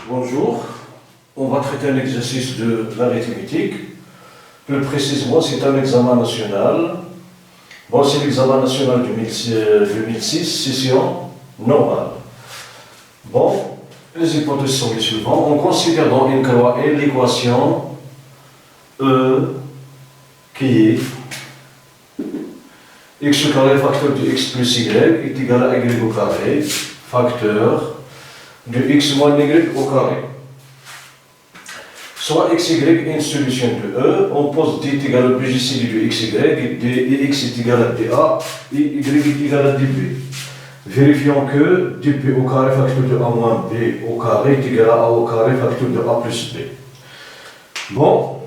Bonjour, on va traiter un exercice de l'arithmétique. Plus précisément, c'est un examen national. Bon, c'est l'examen national 2006, session normale. Bon, les hypothèses sont les suivantes. On considère dans une croix l'équation E qui est x au carré facteur de x plus y est égal à y au carré facteur de x moins y au carré. Soit x, y est une solution de E, on pose d est égal à bgc de x, y, et dx est égal à dA, et y est égal à db. Vérifions que db au carré facteur de a moins b au carré est égal à a au carré facteur de a plus b. Bon,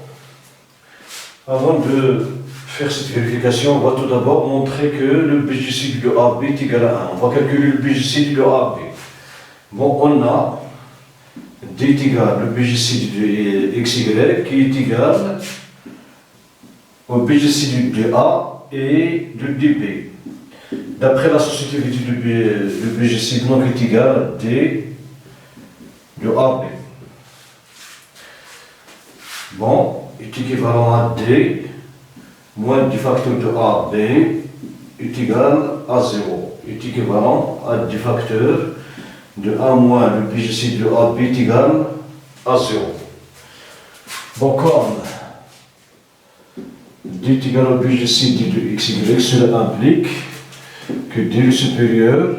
avant de faire cette vérification, on va tout d'abord montrer que le bgc de ab est égal à 1. On va calculer le bgc de ab. Bon, on a d est égal le bgc de xy qui est égal au bgc de a et de db. D'après l'associativité du bgc, donc est égal à d de ab. Bon, est équivalent à d moins du facteur de ab est égal à 0. Est équivalent à du facteur de a moins le bgc de ab est égal à 0. Bon, comme d est égal au bgc de xy, cela implique que d est supérieur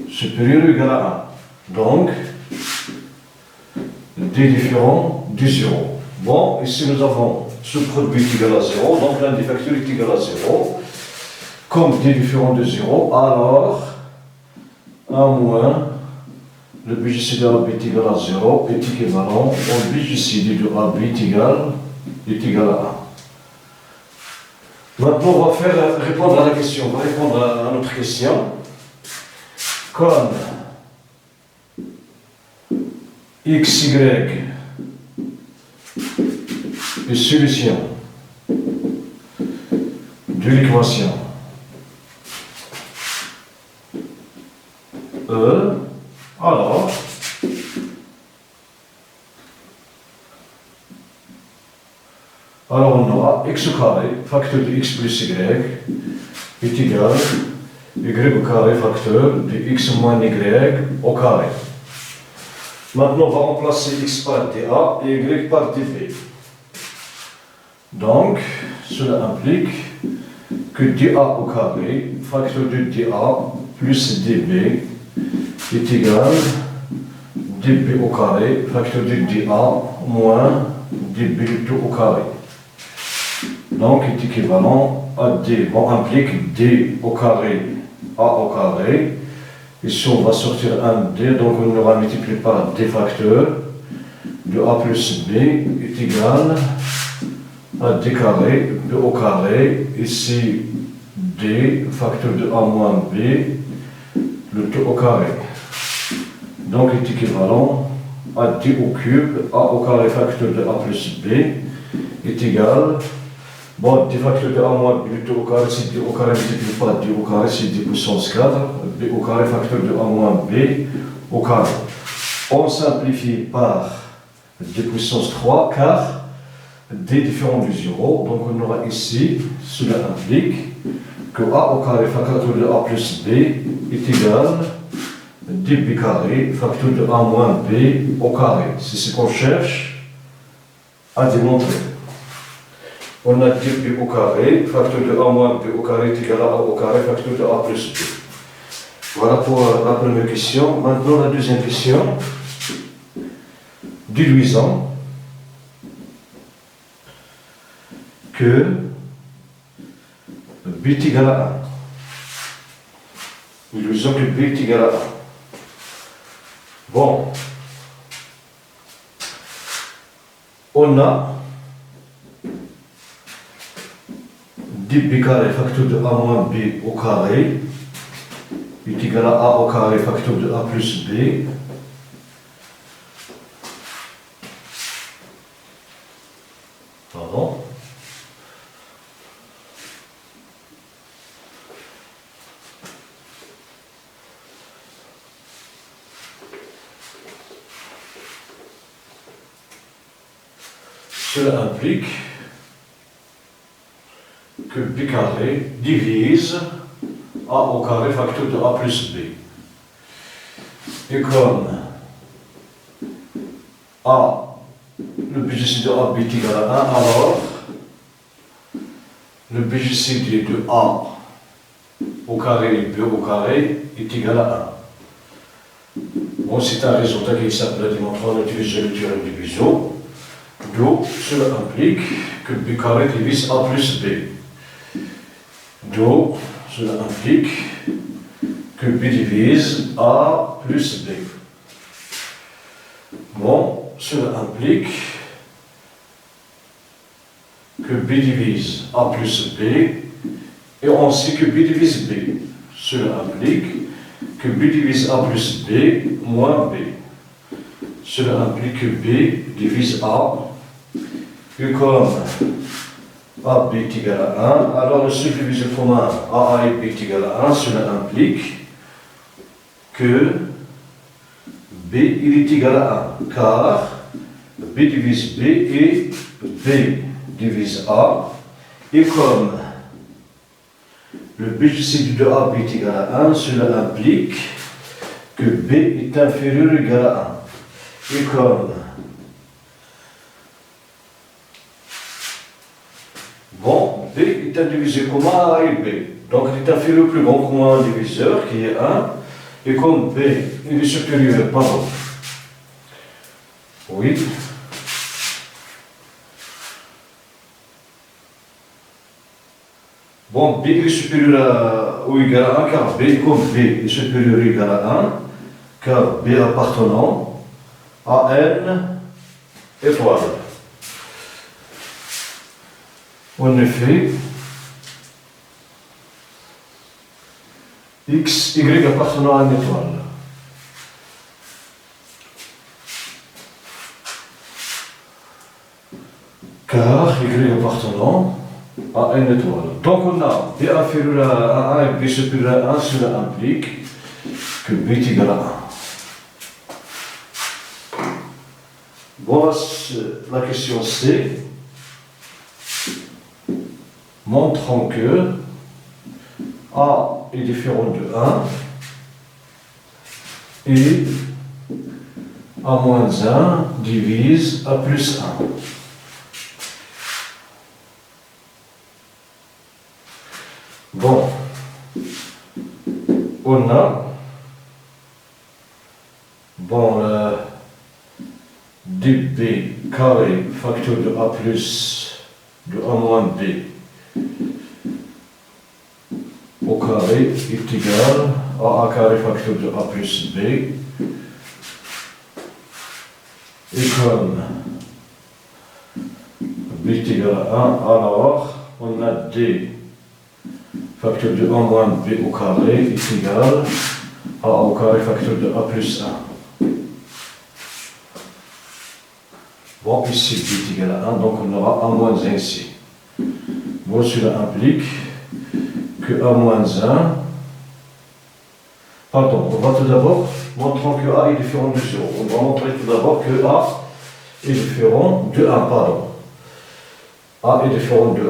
ou égal à 1. Donc, d est différent du 0. Bon, ici nous avons ce produit est égal à 0, donc l'un des facteurs est égal à 0. Comme d est différent de 0, alors 1 moins le bgc de ab est égal à 0 est équivalent au bgc de ab est égal à 1. Maintenant, on va répondre à la question. On va répondre à notre question. Comme x, y est solution de l'équation E, alors on aura x au carré, facteur de x plus y, est égal y au carré, facteur de x moins y au carré. Maintenant, on va remplacer x par dA et y par dB. Donc, cela implique que dA au carré, facteur de dA plus dB, est égal dB au carré, facteur de dA moins dB tout au carré. Donc, est équivalent à D. On implique D au carré, A au carré. Ici, on va sortir un D, donc on aura multiplié par D facteur de A plus B est égal à D carré, B au carré. Ici, D facteur de A moins B, le tout au carré. Donc, est équivalent à D au cube, A au carré facteur de A plus B est égal. Bon, d facteur de a moins b le tout au carré, c'est d au carré multiplié par d au carré, c'est d puissance 4, b au carré facteur de a moins b au carré. On simplifie par d puissance 3, car d est différent du 0, donc on aura ici, cela implique que a au carré facteur de a plus b est égal db carré facteur de a moins b au carré. C'est ce qu'on cherche à démontrer. On a db au carré, facteur de a moins b au carré est égal à a au carré, facteur de a plus b. Voilà pour la première question. Maintenant, la deuxième question. Déduisons que b est égal à 1. Déduisons que b est égal à 1. Bon. On a db carré facteur de a moins b au carré est égal à a au carré facteur de a plus b. Pardon. cela implique que B carré divise A au carré facteur de A plus B. Et comme A, le BGCD de A est égal à 1, alors le BGCD de A au carré et B au carré est égal à 1. Bon, c'est un résultat qui s'appelle la démonstration, on utilise le théorème de division. Donc, cela implique que B carré divise A plus B. Donc, cela implique que B divise A plus B. Bon, cela implique que B divise A plus B, et on sait que B divise B. Cela implique que B divise A plus B moins B. Cela implique que B divise A, et comme AB est égal à 1, alors le subdiviseur commun AA et B est égal à 1, cela implique que B il est égal à 1, car B divise B et B divise A, et comme le BGCD de AB est égal à 1, cela implique que B est inférieur ou égal à 1. Et comme bon, B est indivisé commun A et B, donc il est inférieur au plus grand commun diviseur qui est 1, et comme B il est supérieur, pardon, oui, bon, B est supérieur ou égal à 1, car B, comme B est supérieur ou égal à 1, car B appartenant à N étoile. En effet, X, Y appartenant à une étoile. Car Y appartenant à une étoile. Donc on a B inférieur à 1 et B supérieur à 1, cela implique que B est égal à 1. Bon, la question C. Montrons que A est différent de 1 et A moins 1 divise A plus 1. Bon, on a le dB carré facteur de A plus de A moins B au carré est égal à A carré facteur de A plus B, et comme B est égal à 1, alors on a D facteur de A moins B au carré est égal à A au carré facteur de A plus 1. Bon, ici B est égal à 1, donc on aura A moins 1 ici. Bon, cela implique que A moins 1, pardon, on va tout d'abord montrer que A est différent de 0. On va montrer tout d'abord que A est différent de 1, pardon. A est différent de 1.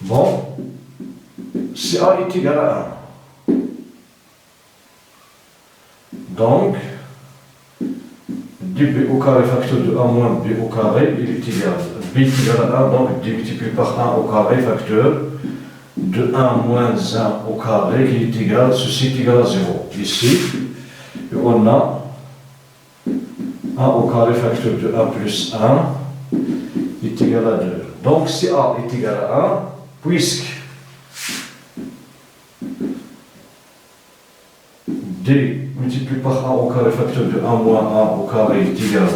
Bon, si A est égal à 1, donc dB au carré facteur de A moins B au carré, il est égal, B est égal à 1, donc d multiplié par 1 au carré facteur de 1 moins 1 au carré qui est égal, ceci est égal à 0. Ici, on a 1 au carré facteur de A plus 1 est égal à 2. Donc si A est égal à 1, puisque D multiplié par 1 au carré facteur de 1 moins 1 au carré est égal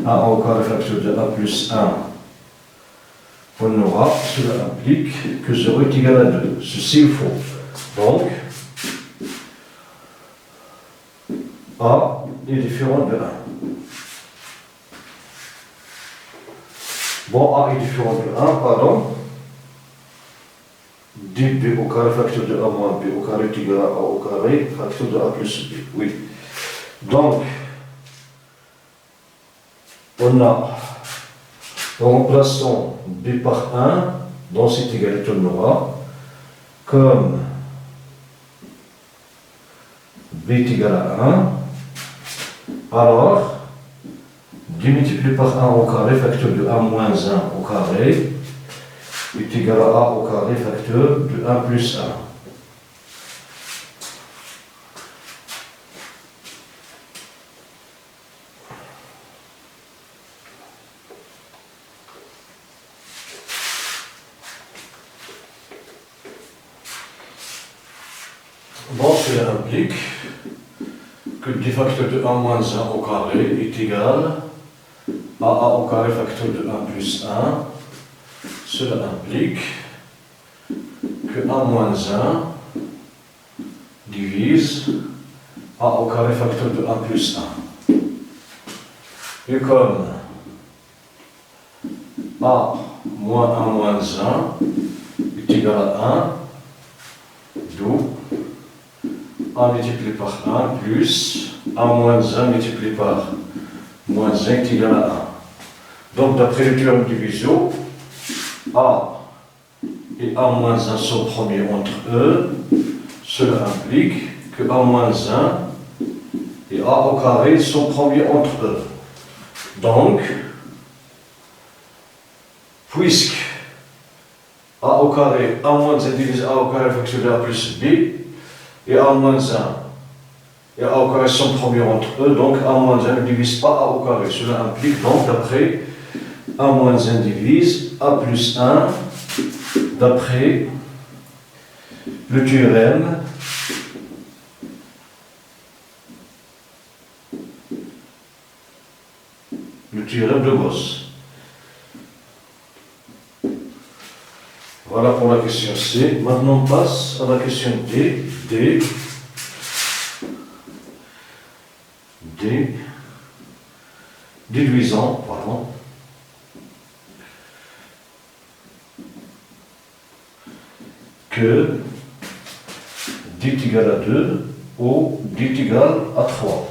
à 1 au carré facteur de A plus 1, on aura, cela implique que 0 est égal à 2. Ceci est faux. Donc, A est différent de 1. Bon, A est différent de 1, pardon. D dB au carré facteur de A moins B au carré est égal à A au carré facteur de A plus B. Oui. Donc, on a, en remplaçant B par 1, dans cette égalité, on aura comme B est égal à 1, alors, démultiplié par 1 au carré facteur de A moins 1 au carré est égal à A au carré facteur de 1 plus 1. Bon, cela implique que d facteur de 1 moins 1 au carré est égal à A au carré facteur de 1 plus 1. Cela implique que A moins 1 divise A au carré facteur de 1 plus 1. Et comme A moins 1 moins 1 est égal à 1, d'où A multiplié par 1 plus A moins 1 multiplié par moins 1 est égal à 1. Donc d'après le théorème de division, A et A moins 1 sont premiers entre eux. Cela implique que A moins 1 et A au carré sont premiers entre eux. Donc, puisque A au carré, A moins 1 divise A au carré facteur de A plus B, et A moins 1 et A au carré sont premiers entre eux, donc A moins 1 ne divise pas A au carré. Cela implique donc, d'après A moins 1 divise A plus 1, d'après le théorème de Gauss. Voilà pour la question C. Maintenant on passe à la question D. Déduisant, pardon, que D est égal à 2 ou D est égal à 3.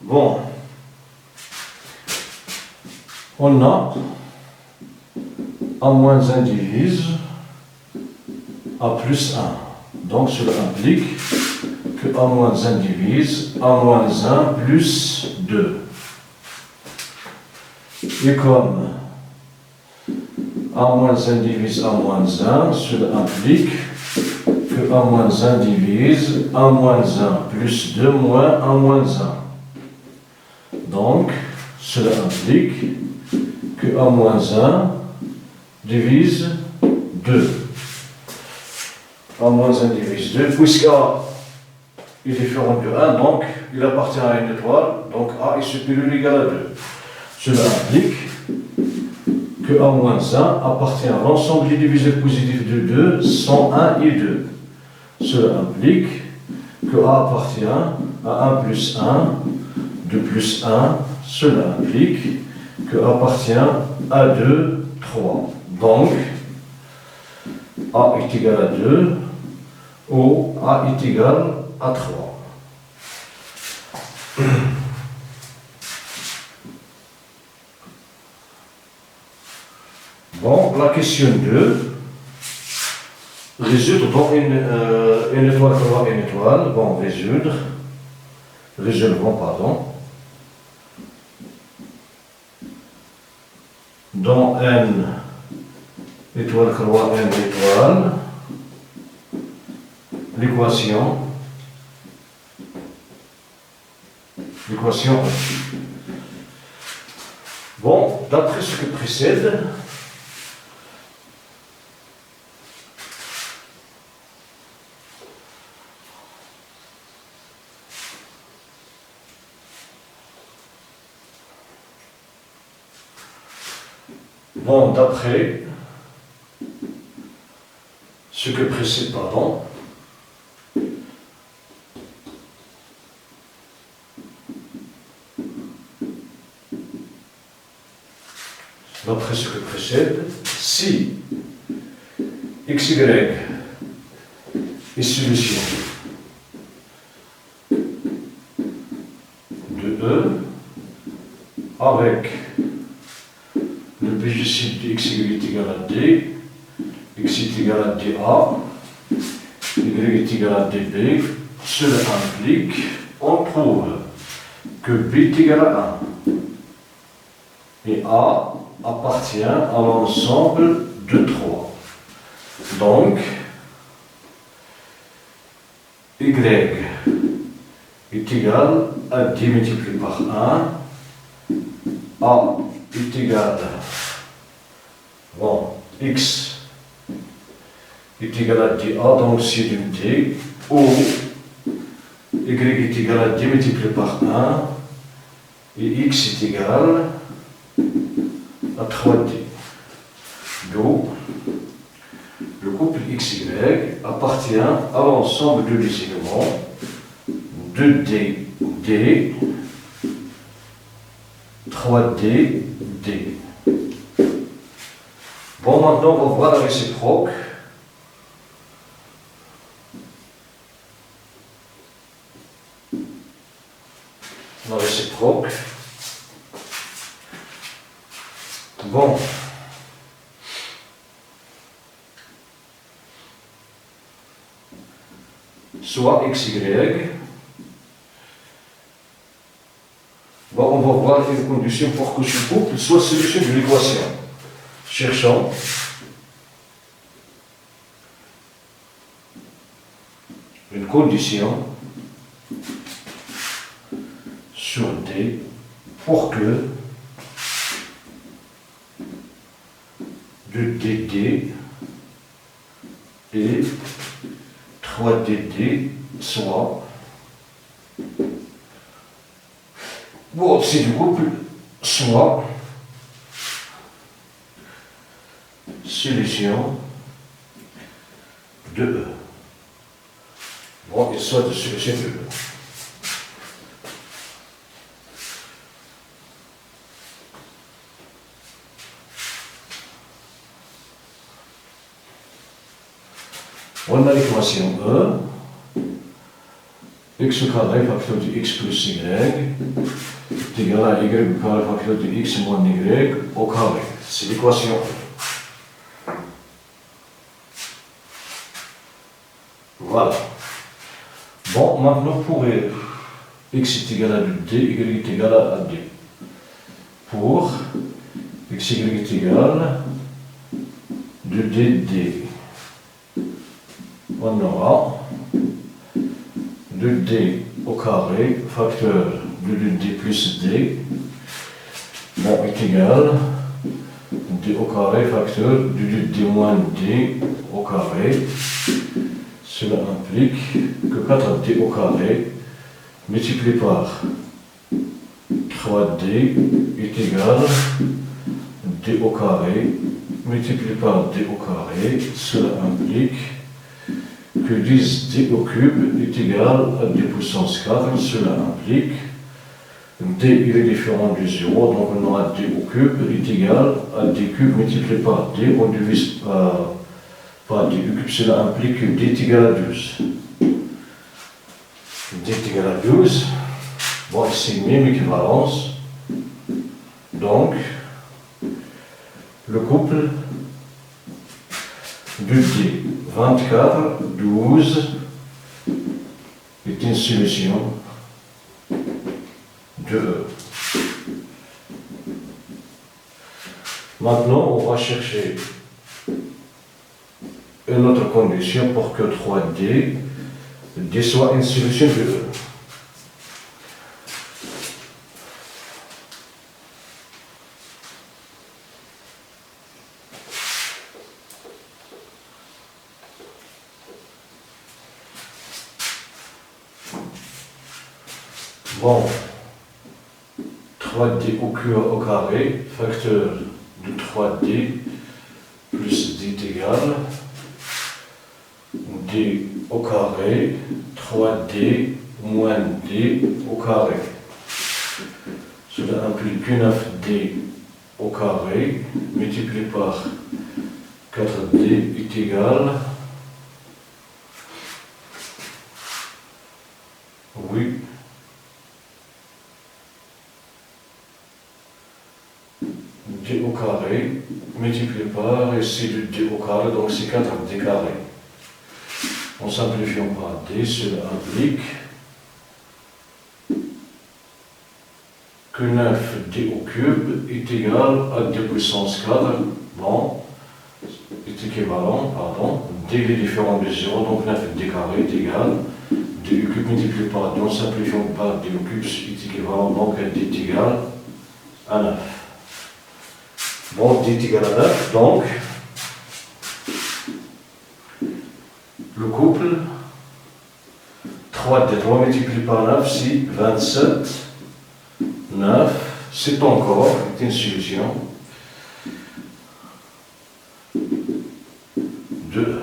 Bon, on a A moins 1 divise A plus 1. Donc cela implique que A moins 1 divise A moins 1 plus 2. Et comme A moins 1 divise A moins 1, cela implique que A moins 1 divise A moins 1 plus 2 moins A moins 1. Donc, cela implique que A moins 1 divise 2. A moins 1 divise 2, puisque A est différent de 1, donc il appartient à une étoile, donc A est supérieur ou égal à 2. Cela implique que A moins 1 appartient à l'ensemble des diviseurs positifs de 2, 101 et 2. Cela implique que A appartient à 1 plus 1, 2 plus 1, cela implique que A appartient à 2, 3. Donc, A est égal à 2 ou A est égal à 3. Bon, la question 2 résoudre dans une étoile croix une étoile. Bon, résolvons, pardon. Dans n étoile croix n étoile, l'équation 1. Bon, d'après ce que précède, Bon, d'après ce que précède, pardon, d'après ce que précède, si xy est solution de E avec le bijectif de xy est égal à D, x est égal à dA, y est égal à dB, cela implique, on trouve que B est égal à 1 et A appartient à l'ensemble de 3. Donc, y est égal à D multiplié par 1, A est égal à x est égal à dA, donc c'est du D, ou y est égal à D multiplié par 1, et x est égal à 3D. Donc, le couple XY appartient à l'ensemble de les éléments de D, D, 3D, D. Bon, maintenant, on va voir la réciproque. La réciproque. Bon. Soit XY. Bon, on va voir les conditions pour que ce couple soit solution de l'équation. Cherchons une condition sur D pour que de DD et 3DD soit bon, c'est du couple soit solution de E. Bon, et soit de solution de E. On a l'équation E, x au carré facteur de x plus y est égal à y au carré facteur de x moins y au carré. C'est l'équation E. Voilà. Bon, maintenant pour x est égal à 2D, y est égal à D. Pour x, y est égal à 2D. On aura 2D au carré, facteur de 2D plus D, bon, est égal à D au carré, facteur de 2D moins D au carré. Cela implique que 4D au carré multiplié par 3D est égal à D au carré multiplié par D au carré. Cela implique que 10D au cube est égal à D puissance 4, cela implique D il est différent du 0, donc on aura D au cube est égal à D cube multiplié par D, on divise par D au cube, cela implique que D est égal à 12. D est égal à 12, bon c'est une même équivalence, donc le couple de D 24, 12 est une solution de E. Maintenant, on va chercher une autre condition pour que 3D soit une solution de E. Bon, 3D au carré, facteur de 3D plus D est égal D au carré, 3D moins D au carré. Cela implique que 9D au carré multiplié par 4D est égal, oui, D au carré multiplié par, ici le D au carré, donc c'est 4D carré. En simplifiant par D, cela implique que 9D au cube est égal à D puissance 4, bon, est équivalent, pardon, D est différent de 0, donc 9D carré est égal, D au cube multiplié par D, en simplifiant par D au cube est équivalent, donc D est égal à 9. Bon, D est égal à 9, donc, le couple 3D, 3 multiplié par 9, c'est 27, 9, c'est encore une solution. 2.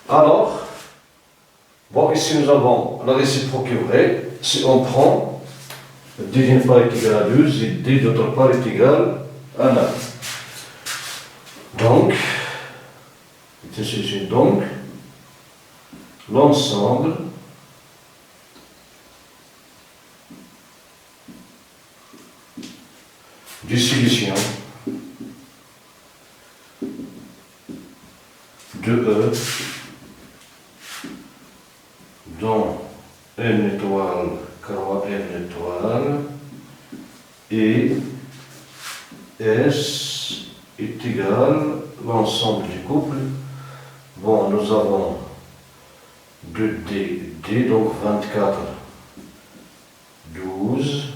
Alors, bon, ici nous avons la réciproque est vraie. Si on prend D d'une part est égal à 12 et D d'autre part est égal à 9. Donc, donc, l'ensemble des solutions de E dont N étoile, croix N étoile et S est égal l'ensemble du couple. Bon, nous avons 2D, D, donc 24, 12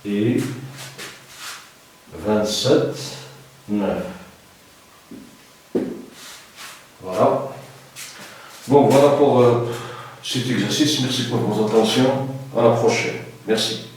et 27, 9. Voilà. Bon, voilà pour cet exercice. Merci pour votre attention. À la prochaine. Merci.